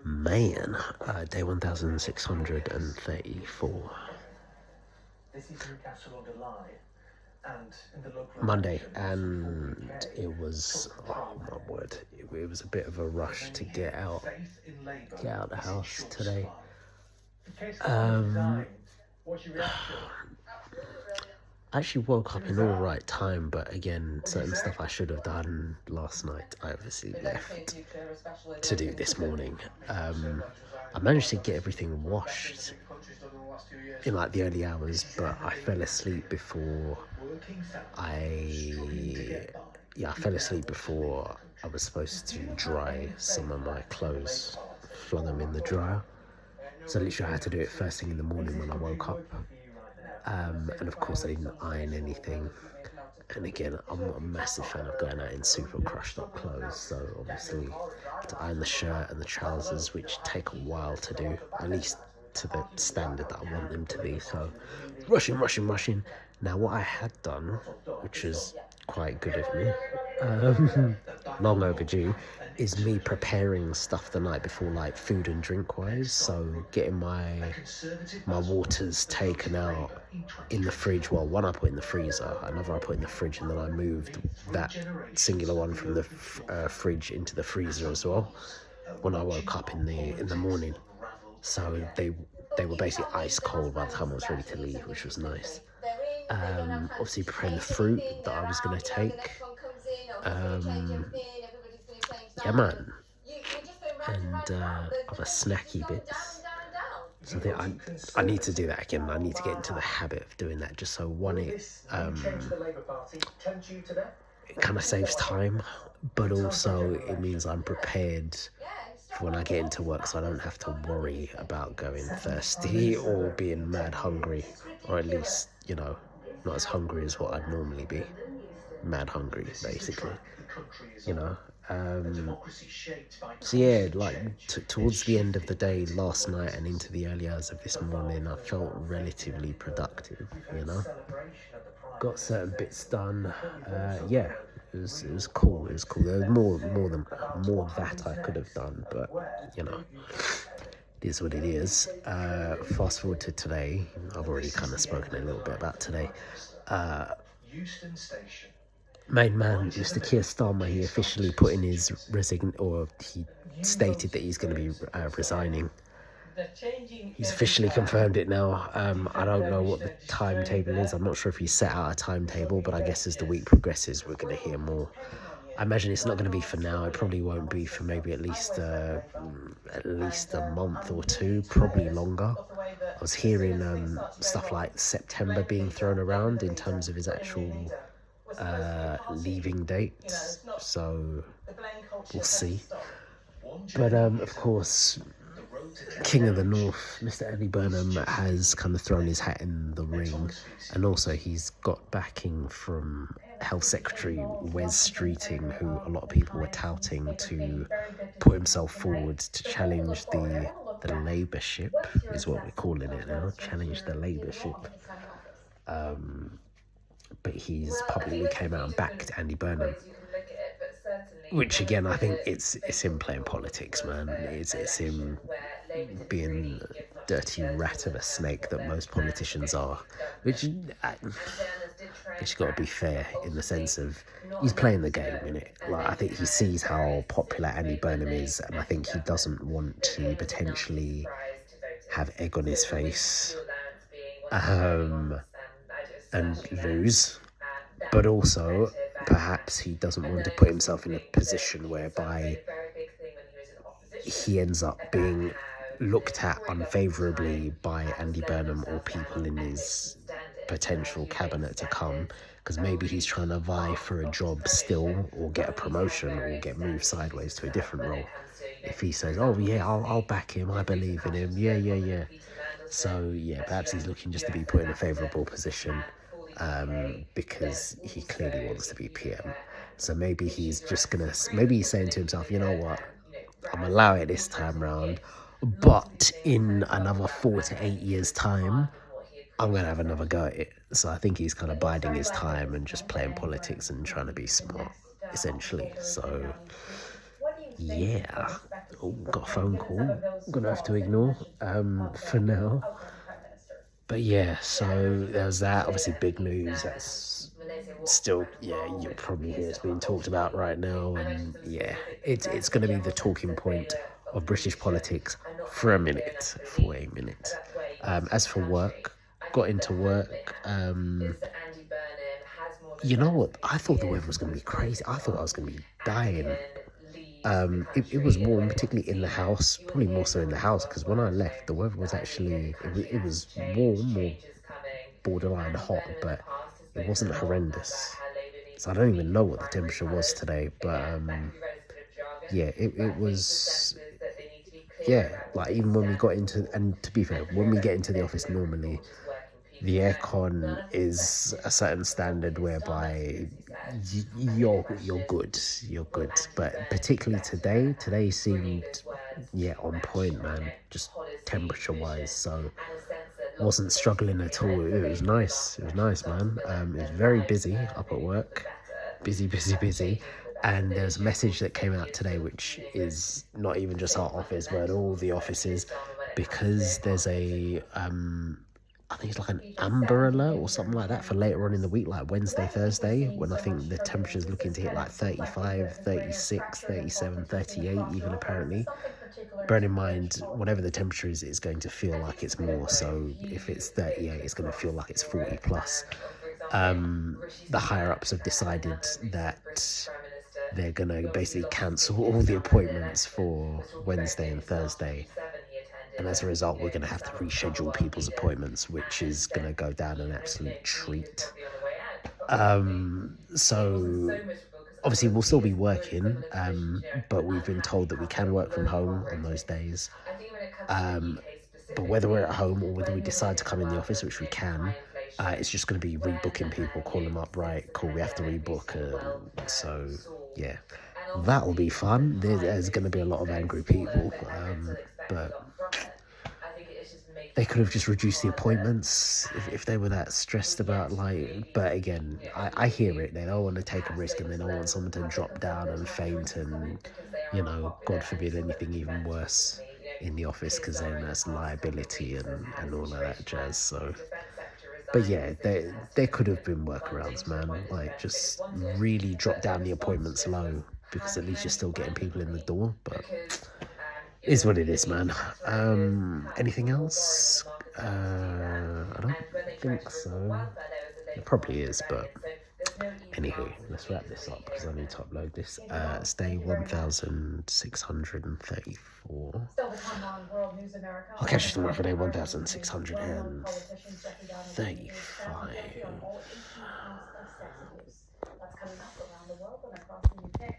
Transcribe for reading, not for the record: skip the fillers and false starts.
Man, day 1634. Monday, and it was, oh my word, it was a bit of a rush to get out the house today. I actually woke up in all right time, but again, certain stuff I should have done last night, I obviously left to do this morning. I managed to get everything washed in like the early hours, but I fell asleep before I fell asleep before I was supposed to dry some of my clothes, flung them in the dryer. So literally I had to do it first thing in the morning when I woke up. And of course I didn't iron anything. And again, I'm not a massive fan of going out in super crushed up clothes, so obviously to iron the shirt and the trousers, which take a while to do, at least to the standard that I want them to be. So rushing. Now what I had done, which was quite good of me, long overdue, is me preparing stuff the night before, like food and drink wise. So getting my waters taken out in the fridge. Well, one I put in the freezer, another I put in the fridge, and then I moved that singular one from the fridge into the freezer as well when I woke up in the morning. So they were basically ice cold by the time I was ready to leave, which was nice. Obviously preparing the fruit that I was going to take. Yeah, man. And other snacky bits. So I think I need to do that again. I need to get into the habit of doing that, just so one, it kind of saves time, but also it means I'm prepared for when I get into work, so I don't have to worry about going thirsty or being mad hungry, or at least, not as hungry as what I'd normally be. Mad hungry, basically, So yeah, like towards the end of the day last night and into the early hours of this morning, I felt relatively productive, Got certain bits done. Yeah, it was cool. It was cool. There was more that I could have done, but it is what it is. Fast forward to today. I've already kind of spoken a little bit about today. Main man, Mr. Keir Starmer, he officially put in his he stated that he's going to be resigning. He's officially confirmed it now. I don't know what the timetable is. I'm not sure if he set out a timetable, but I guess as the week progresses, we're going to hear more. I imagine it's not going to be for now. It probably won't be for maybe at least a month or two, probably longer. I was hearing stuff like September being thrown around in terms of his actual leaving dates, so we'll see. But of course, King of the North, Mr. Andy Burnham, has kind of thrown his hat in the ring, and also he's got backing from Health Secretary Wes Streeting, who a lot of people were touting to put himself forward to challenge the Labourship, is what we're calling it now, challenge the Labourship. But he's publicly came out and backed Andy Burnham, which again, I think it's him playing politics, man. It's him being a dirty rat of a snake that most politicians are, which I guess you got to be fair in the sense of he's playing the game, innit? Like, I think he sees how popular Andy Burnham is, and I think he doesn't want to potentially have egg on his face and lose, but also perhaps he doesn't want to put himself in a position whereby he ends up being looked at unfavourably by Andy Burnham or people in his potential cabinet to come, because maybe he's trying to vie for a job still, or get a promotion, or get moved sideways to a different role. If he says, oh yeah, I'll back him, I believe in him, yeah. So yeah, perhaps he's looking just to be put in a favourable position, because he clearly wants to be PM. So maybe he's saying to himself, you know what, I'm gonna allow it this time round, but in another 4 to 8 years' time, I'm gonna have another go at it. So I think he's kind of biding his time and just playing politics and trying to be smart, essentially. So yeah, Oh, got a phone call. I'm gonna have to ignore for now. But yeah, so there's that. Obviously, big news. That's still, yeah, you'll probably hear it's being talked about right now, and yeah, it's going to be the talking point of British politics for a minute. For a minute. As for work, got into work. You know what? I thought the weather was going to be crazy. I thought I was going to be dying. It was warm, particularly in the house, probably more so in the house, because when I left, the weather was actually, it was warm or borderline hot, but it wasn't horrendous. So I don't even know what the temperature was today, but yeah, it was, yeah, like even when we got into, and to be fair, when we get into the office normally, the aircon is a certain standard whereby you're good. But particularly today seemed, yeah, on point, man. Just temperature wise, so wasn't struggling at all. It was nice. It was nice, man. It was very busy up at work, busy. And there's a message that came out today, which is not even just our office, but all the offices, because there's a I think it's like an amber alert or something like that for later on in the week, like Wednesday, Thursday, when I think the temperature's looking to hit like 35, 36, 37, 38 even apparently. Bearing in mind, whatever the temperature is, it's going to feel like it's more. So if it's 38, it's going to feel like it's 40 plus. The higher ups have decided that they're going to basically cancel all the appointments for Wednesday and Thursday. And as a result, we're going to have to reschedule people's appointments, which is going to go down an absolute treat. So obviously we'll still be working, but we've been told that we can work from home on those days. But whether we're at home or whether we decide to come in the office, which we can, it's just going to be rebooking people, call them up, right, cool, we have to rebook. So, yeah, that'll be fun. There's going to be a lot of angry people, but they could have just reduced the appointments if they were that stressed about, like, but again, I hear it. They don't want to take a risk and they don't want someone to drop down and faint and, you know, God forbid anything even worse in the office, because then that's liability and all of that jazz. So, but yeah, there could have been workarounds, man. Like, just really drop down the appointments low, because at least you're still getting people in the door. But is what it is, man. Anything else? I don't think so. It probably is, but anywho, let's wrap this up because I need to upload this. It's day 1634. I'll catch you tomorrow for day 1635.